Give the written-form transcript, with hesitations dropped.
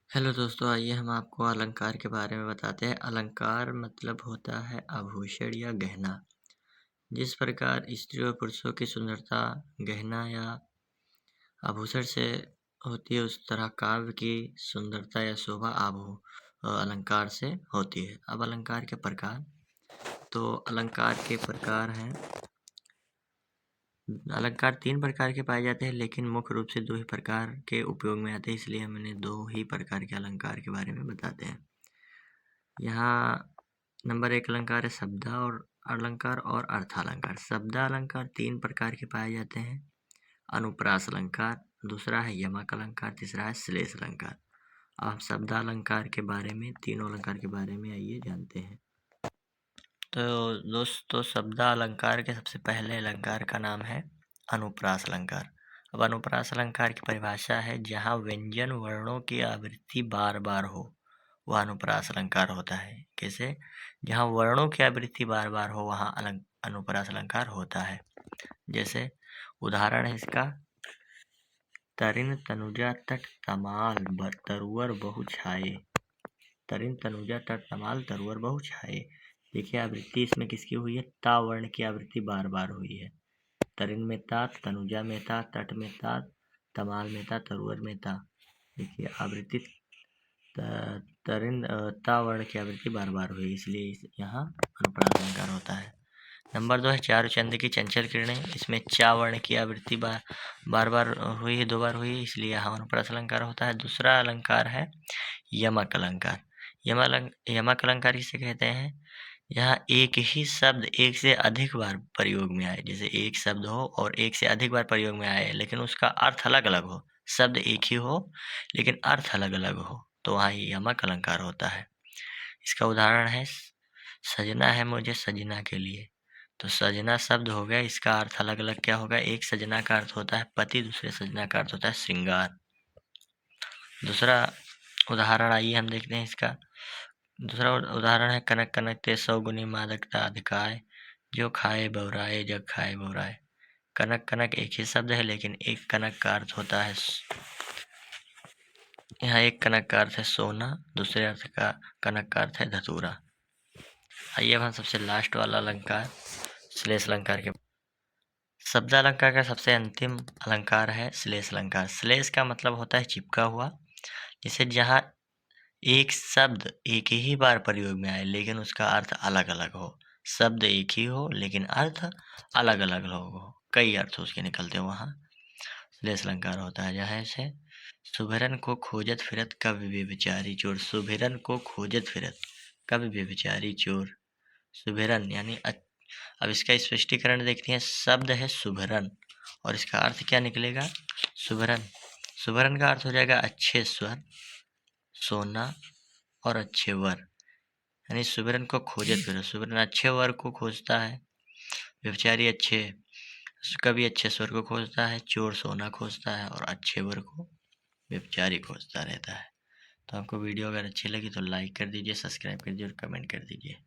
Hello दोस्तों, आइए हम आपको अलंकार के बारे में बताते हैं। अलंकार मतलब होता है आभूषण या गहना। जिस प्रकार स्त्री और पुरुषों की सुंदरता गहना या आभूषण से होती है, उस तरह काव्य की सुंदरता या शोभा अलंकार से होती है। अब अलंकार के प्रकार, तो अलंकार के प्रकार हैं। अलंकार 3 प्रकार के पाए जाते हैं, लेकिन मुख्य रूप से 2 ही प्रकार के उपयोग में आते हैं, इसलिए हमने 2 ही प्रकार के अलंकार के बारे में बताते हैं। यहाँ नंबर 1 अलंकार है अलंकार और अर्थालंकार। शब्दालंकार 3 प्रकार के पाए जाते हैं। अनुप्रास अलंकार, दूसरा है यमक अलंकार, तीसरा है श्लेष अलंकार। अब शब्दालंकार के बारे में, तीनों अलंकार के बारे में आइए जानते हैं। तो दोस्तों, शब्दालंकार के सबसे पहले अलंकार का नाम है अनुप्रास अलंकार। अब अनुप्रास अलंकार की परिभाषा है, जहाँ व्यंजन वर्णों की आवृत्ति बार बार हो, वह अनुप्रास अलंकार होता है। कैसे? जहाँ वर्णों की आवृत्ति बार बार हो, वहाँ अनुप्रास अलंकार होता है। जैसे उदाहरण है इसका, तरिन तनुजा तट तमाल तरुवर बहु छाये। तरिन तनुजा तट तमाल तरुवर बहु छाये। देखिए, आवृत्ति इसमें किसकी हुई है? ता वर्ण की आवृत्ति बार बार हुई है। तरिन में ता, तनुजा में ता, तट में ता, तमाल में ता, तरुवर में ता। देखिए, आवृत्ति तरिन ता वर्ण की आवृत्ति बार बार हुई, इसलिए यहाँ अनुप्रास अलंकार होता है। नंबर 2 है चारु चंद की चंचल किरणें। इसमें चा वर्ण की आवृत्ति बार बार हुई है, 2 बार हुई है, इसलिए यहाँ अनुप्रास अलंकार होता है। दूसरा अलंकार है यमक अलंकार। यमक अलंकार किसे कहते हैं? यहाँ एक ही शब्द एक से अधिक बार प्रयोग में आए। जैसे एक शब्द हो और एक से अधिक बार प्रयोग में आए, लेकिन उसका अर्थ अलग अलग हो। शब्द एक ही हो लेकिन अर्थ अलग अलग हो, तो वहाँ यमक अलंकार होता है। इसका उदाहरण है, सजना है मुझे सजना के लिए। तो सजना शब्द हो गया, इसका अर्थ अलग अलग क्या होगा? एक सजना का अर्थ होता है पति, दूसरे सजना का अर्थ होता है श्रृंगार। दूसरा उदाहरण आइए हम देखते हैं इसका। दूसरा उदाहरण है, कनक कनक ते सौगुनी मादकता अधिकाय, जो खाए बौराए जग खाए बौराए। कनक कनक एक ही शब्द है, लेकिन एक कनक का अर्थ होता है, यहाँ एक कनक का अर्थ है सोना, दूसरे अर्थ का कनक का अर्थ है धतूरा। आइए अब हम सबसे लास्ट वाला अलंकार श्लेष अलंकार के। शब्दालंकार का सबसे अंतिम अलंकार है श्लेष अलंकार। श्लेष का मतलब होता है चिपका हुआ, जिसे जहाँ एक शब्द एक ही बार प्रयोग में आए, लेकिन उसका अर्थ अलग अलग हो। शब्द एक ही हो लेकिन अर्थ अलग अलग हो, कई अर्थ उसके निकलते हो, वहाँ श्लेष अलंकार होता है। जहाँ से सुभिरन को खोजत फिरत कवि व्यभिचारी चोर। सुभिरन को खोजत फिरत कवि व्यभिचारी चोर। सुभिरन यानी अब इसका स्पष्टीकरण देखते हैं। शब्द है सुभरन और इसका अर्थ क्या निकलेगा? सुभरन। सुभरन का अर्थ हो जाएगा अच्छे स्वर, सोना और अच्छे वर। यानी सुभरन को खोजत फिरत, सुभरन अच्छे वर को खोजता है, व्यभिचारी कभी अच्छे स्वर को खोजता है, चोर सोना खोजता है और अच्छे वर को व्यभिचारी खोजता रहता है। तो आपको वीडियो अगर अच्छी लगी तो लाइक कर दीजिए, सब्सक्राइब कर दीजिए और कमेंट कर दीजिए।